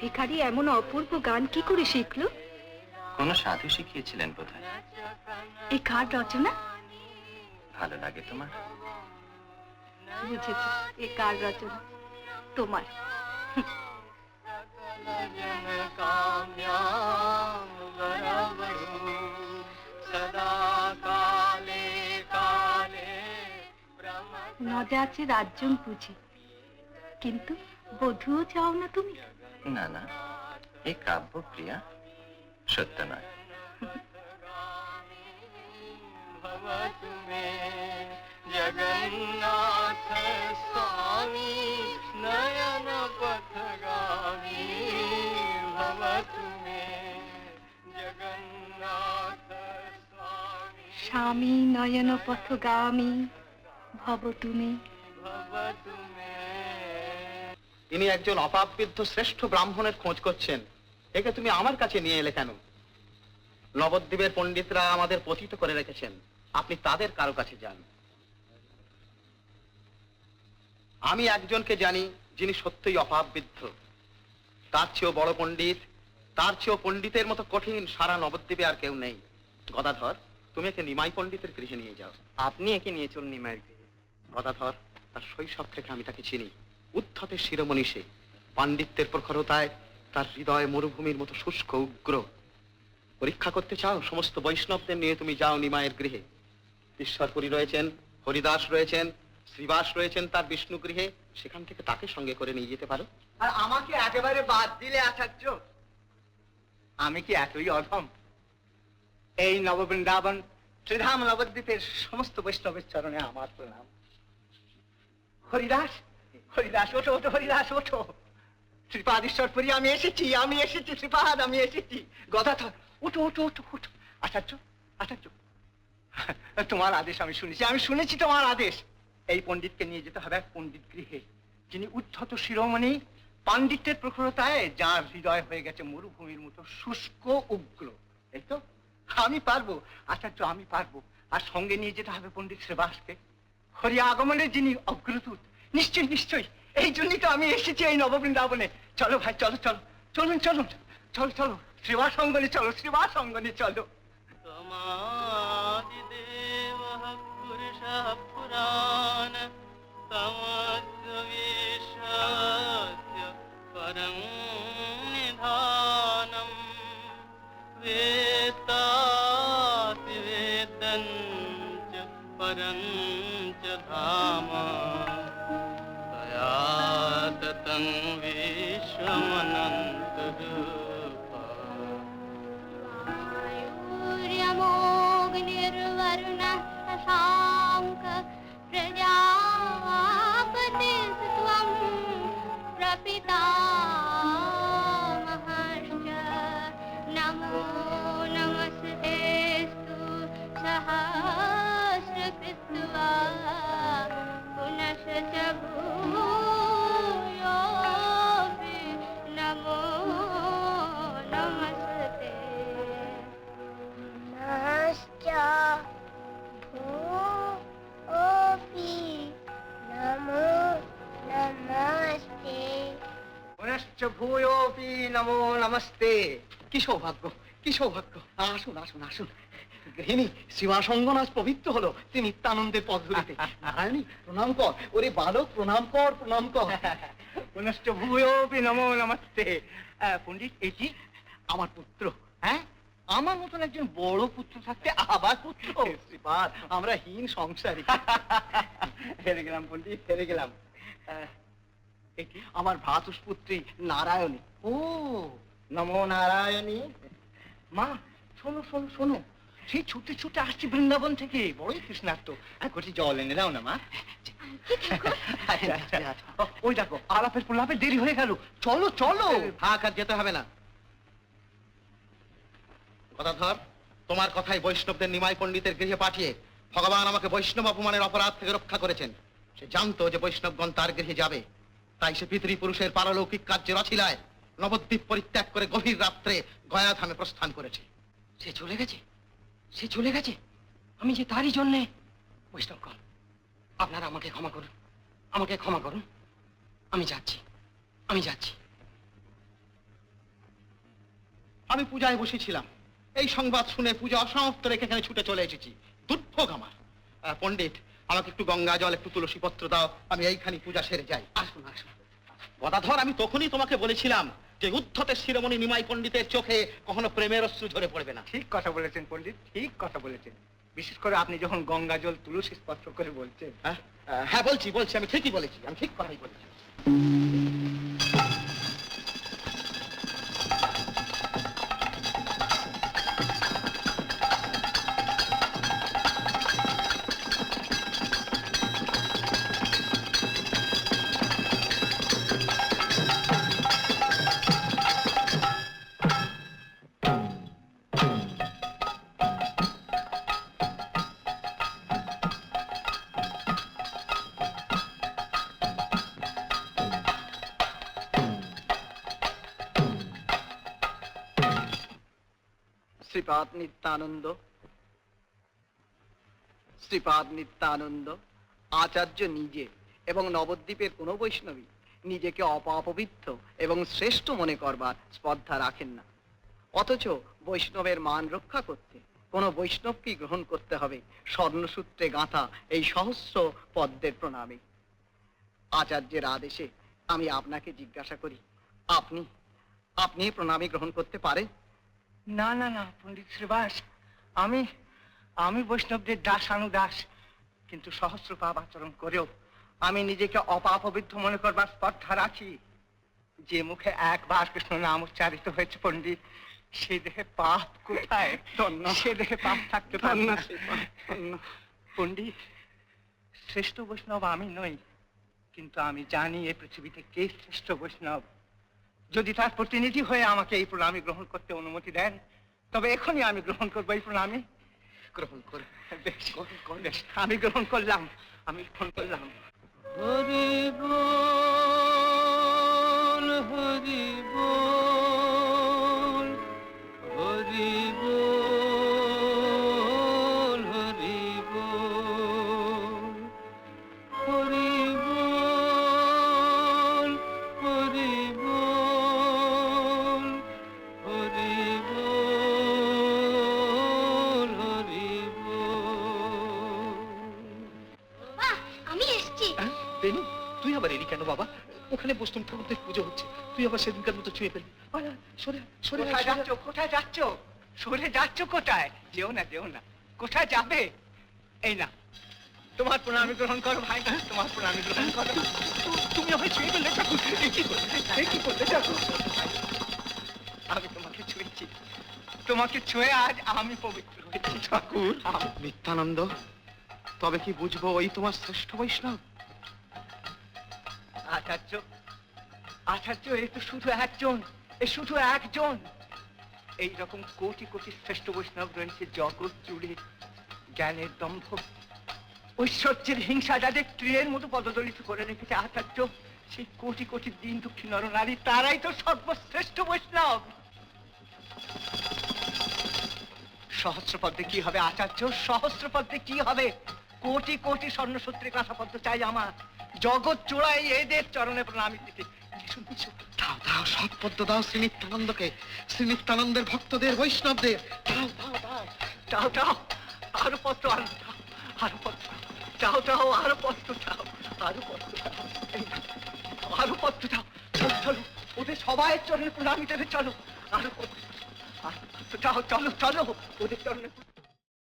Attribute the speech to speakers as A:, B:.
A: ভিখারি এমন অপূর্ব গান কি করে শিখলো?
B: কোন সাধু শিখিয়েছিলেন বোধহয়।
A: এই কার রচনা?
B: ভালো লাগে তোমার?
A: বুঝেছি, এই কার রচনা? তোমার। নদে আছে রাজ্যং বুঝি, কিন্তু বধূও চাও না তুমি?
B: না না, এই কাব্য প্রিয়া, সত্য নয়।
C: জগন্নাথ স্বামী নয়ন পথগামী ভব তুমি, জগন্নাথ
A: স্বামী নয়ন পথগামী ভব তুমি।
D: ইনি একজন অপাবৃদ্ধ শ্রেষ্ঠ ব্রাহ্মণের খোঁজ করছেন, একে তুমি আমার কাছে নিয়ে এলে কেন? নবদ্বীপের পণ্ডিতরা আমাদের পতিত করে রেখেছেন, আপনি তাদের কারো কাছে যান। আমি একজনকে জানি যিনি সত্যই অপাবৃদ্ধ, তার চেয়েও বড় পণ্ডিত, তার চেয়েও পণ্ডিতের মতো কঠিন সারা নবদ্বীপে আর কেউ নেই। গদাধর, তুমি একে নিমাই পণ্ডিতের গৃহে নিয়ে যাও।
E: আপনি একে নিয়ে চলুন নিমাইয়ের গৃহে।
D: গদাধর, তার শৈশব থেকে আমি তাকে চিনি, উদ্ধতের শিরোমণি সে। পাণ্ডিত্যের প্রখরতায় তার হৃদয় মরুভূমির মতো শুষ্ক উগ্র। পরীক্ষা করতে চাও? সমস্ত বৈষ্ণবদের নিয়ে তুমি যাও নিমায়ের গৃহে। ঈশ্বরপুরী রয়েছেন, হরিদাস রয়েছেন, শ্রীবাস রয়েছেন তার বিষ্ণু গৃহে, সেখান থেকে তাকে সঙ্গে করে নিয়ে যেতে পারো।
E: আর আমাকে একেবারে বাদ দিলে আচার্য? আমি কি এতই অধম? এই নববৃন্দাবন শ্রীধাম নবদ্বীপের সমস্ত বৈষ্ণবের চরণে আমার প্রণাম। হরিদাস, হরিদাস ওঠো ওঠো, হরিদাস ওঠো। শ্রীপাদ ঈশ্বরপুরী, আমি এসেছি, আমি এসেছি শ্রীপাদ, আমি এসেছি। গদাধর, উঠো উঠো উঠো উঠো। আচার্য, আচার্য, তোমার আদেশ আমি শুনেছি, আমি শুনেছি তোমার আদেশ। এই পণ্ডিতকে নিয়ে যেতে হবে এক পণ্ডিত গৃহে, যিনি উদ্ধত শিরোমণি, পাণ্ডিত্যের প্রখরতায় যার হৃদয় হয়ে গেছে মরুভূমির মতো শুষ্ক উগ্র। এই তো আমি পারবো আচার্য, আমি পারবো। আর সঙ্গে নিয়ে যেতে হবে পণ্ডিত শ্রীবাসকে, হরি আগমনের যিনি অগ্রদূত। নিশ্চয়ই নিশ্চয়ই, এই জন্যই তো আমি এসেছি এই নববৃন্দাবনে। চলো ভাই, চলো চলো, চলুন চলুন, চলো চলো, শ্রীবাস অঙ্গনে চলো, শ্রীবাস অঙ্গনে চলো।
C: তমাদিদেব পুরুষ পুরাণ তমদ্বিশ্বস্য পরং নিধানম वेत्तासि वेदञ्च परञ्च धाम तया ततं विश्वमनन्तरूपा
F: वायुर्यमोऽग्निर्वरुणः शशाङ्क प्रजापतिस्त्वं प्रपितामहश्च नमो नमस्तेस्तु सहस्रकृत्वा पुनश्च भूयोऽपि नमो नमस्ते। नमश्च भूयोऽपि नमो नमस्ते।
E: পুনশ্চ ভূয়োপি নমো নমস্তে। কি সৌভাগ্য, কি সৌভাগ্য! আসুন আসুন আসুন। গৃহিণী, শ্রীবাসঙ্গন আজ পবিত্র হলো, তিনি নিত্যানন্দের পথ ধরিতে। নারায়ণী, প্রণাম কর। ওরে বালক, প্রণাম কর, প্রণাম কর। পুনশ্চ ভূয়োপি নমো নমস্তে। পণ্ডিত, এটি আমার পুত্র। হ্যাঁ, আমার মতন একজন বড় পুত্র থাকতে আবার পুত্র? শ্রীপাদ, আমরা হীন সংসারী। হেরে গেলাম পণ্ডিত, হেরে গেলাম। এটি আমার ভ্রাতুষ্পুত্রী নারায়ণী। ও, নমো নারায়ণী। মা, শোনো শোনো শোনো, সেই ছুটে ছুটে আসছি বৃন্দাবন থেকে, বড়ই তৃষ্ণার্ত। ঘটি জল এনে দাও না মা। ওই দেখো, আলাপের প্রলাপে দেরি হয়ে গেল। চলো চলো।
D: থাক, আর যেতে হবে না। গদাধর, তোমার কথাই বৈষ্ণবদের নিমাই পণ্ডিতের গৃহে পাঠিয়ে ভগবান আমাকে বৈষ্ণব অপমানের অপরাধ থেকে রক্ষা করেছেন। সে জানতো যে বৈষ্ণবগণ তার গৃহে যাবে, তাই সে পিতৃপুরুষের পারলৌকিক কার্যের অছিলায় নবদ্বীপ পরিত্যাগ করে গভীর রাত্রে গয়াধামে প্রস্থান করেছে।
E: সে চলে গেছে, সে চলে গেছে। আমি যে তারই জন্যে। বৈষ্ণবগণ, আপনারা আমাকে ক্ষমা করুন, আমাকে ক্ষমা করুন। আমি যাচ্ছি, আমি যাচ্ছি।
D: আমি পূজায় বসেছিলাম, এই সংবাদ শুনে পূজা অসমাপ্ত রেখে এখানে ছুটে চলে এসেছি। দুর্ভোগ আমার। পণ্ডিত, আমাকে একটু গঙ্গা জল, একটু তুলসী পত্র দাও, আমি এইখানি পূজা সেরে যাই।
E: আসুন আসুন।
D: গদাধর, আমি তখনই তোমাকে বলেছিলাম যে উদ্ধতের শিরোমণি নিমাই পণ্ডিতের চোখে কখনো প্রেমের অশ্রু ঝরে পড়বে না।
E: ঠিক কথা বলেছেন পণ্ডিত, ঠিক কথা বলেছেন। বিশেষ করে আপনি যখন গঙ্গা জল তুলসী স্পর্শ করে বলছেন।
D: হ্যাঁ বলছি, আমি ঠিকই বলেছি, আমি ঠিক কথাই বলেছি।
E: শ্রীপাদ নিত্যানন্দ, শ্রীপাদ নিত্যানন্দ, আচার্য নিজে এবং নবদ্বীপের কোন বৈষ্ণবী নিজেকে অপবিত্র এবং শ্রেষ্ঠ মনে করবার স্পর্ধা রাখেন না। অথচ বৈষ্ণবের মান রক্ষা করতে কোন বৈষ্ণবকেই গ্রহণ করতে হবে স্বর্ণসূত্রে গাঁথা এই সহস্র পদ্মের প্রণামে। আচার্যের আদেশে আমি আপনাকে জিজ্ঞাসা করি, আপনি আপনি প্রণামী গ্রহণ করতে পারেন? না না না পণ্ডিত শ্রীবাস, আমি বৈষ্ণবদের দাসানুদাস, কিন্তু সহস্র পাপ আচরণ করেও আমি নিজেকে অপাপবিত্র মনে করবার স্পর্ধা রাখি। যে মুখে একবার কৃষ্ণ নাম উচ্চারিত হয়েছে পণ্ডিত, সে দেহে পাপ কোথায়? সে দেহে পাপ থাকতে পারে না। পণ্ডিত, শ্রেষ্ঠ বৈষ্ণব আমি নই, কিন্তু আমি জানি এই পৃথিবীতে কে শ্রেষ্ঠ বৈষ্ণব। যদি তার প্রতিনিধি হয়ে আমাকে এই প্রণামী গ্রহণ করতে অনুমতি দেন, তবে এখনই আমি গ্রহণ করবো এই প্রণামী। গ্রহণ করে বেশ, আমি গ্রহণ করলাম, আমি গ্রহণ করলাম।
C: হরি বল, হরি বল, হরি বল, হরি বল, হরি বল, হরি বল, হরি বল, হরি বল।
F: বাহ, আমি এসেছি।
D: বেনু, তুই আবার এলি কেন বাবা? ওখানে বৈষ্ণব ঠাকুরদের পুজো হচ্ছে, তুই আবার সেদিনকার মতো ছুঁয়ে ফেলবি। সরে সরে,
E: কোথায় যাচ্ছ? কোথায় যাচ্ছ? সরে যাচ্ছ কোথায়? যেও না, যেও না। কোথায় যাবে? এই না, তোমার প্রণামী গ্রহণ করো ভাই, তোমার প্রণামী গ্রহণ করো। তুমি আমায় ছুঁয়ে ফেললে ঠাকুর, কি করলে ঠাকুর? আমি তোমাকে ছুঁয়েছি, তোমাকে ছুঁয়ে আজ আমি পবিত্র হয়েছি ঠাকুর।
D: নিত্যানন্দ, তবে কি বুঝবো ওই তোমার শ্রেষ্ঠ বৈষ্ণব?
E: আচার্য, আচার্য, এ তো শুধু একজন, এ শুধু একজন। এইরকম কোটি কোটি শ্রেষ্ঠ বৈষ্ণব রয়েছে জগৎ জুড়ে। জ্ঞানের দম্ভ, ঐশ্বর্যের হিংসা যাদের তীরের মতো পদদলিত করে রেখেছে আচার্য, সেই কোটি কোটি দিন দুঃখী নরনারী, তারাই তো সর্বশ্রেষ্ঠ বৈষ্ণব। সহস্রপদ্মে কি হবে আচার্য? সহস্রপদ্মে কি হবে? কোটি কোটি স্বর্ণসূত্রে কাঁথা পদ্ম চাই আমার, জগৎ চূড়ায় এদের চরণে প্রণামী দিতে।
D: দাও দাও, সব পদ্ম দাও শ্রী নিত্যানন্দকে, শ্রী নিত্যানন্দের ভক্তদের, বৈষ্ণবদের। দাও দাও দাও
E: চাও চাও, আরো পত্র, আরো চাও, আরো পত্র চাও, চাও আরো পত্র চাও, আরো পত্র চাও, আরো পত্র চাও। চলো চলো, ওদের সবাই চরণে প্রণামী দেবে, চলো আরো পত্র চাও, চলো চলো, ওদের চরণে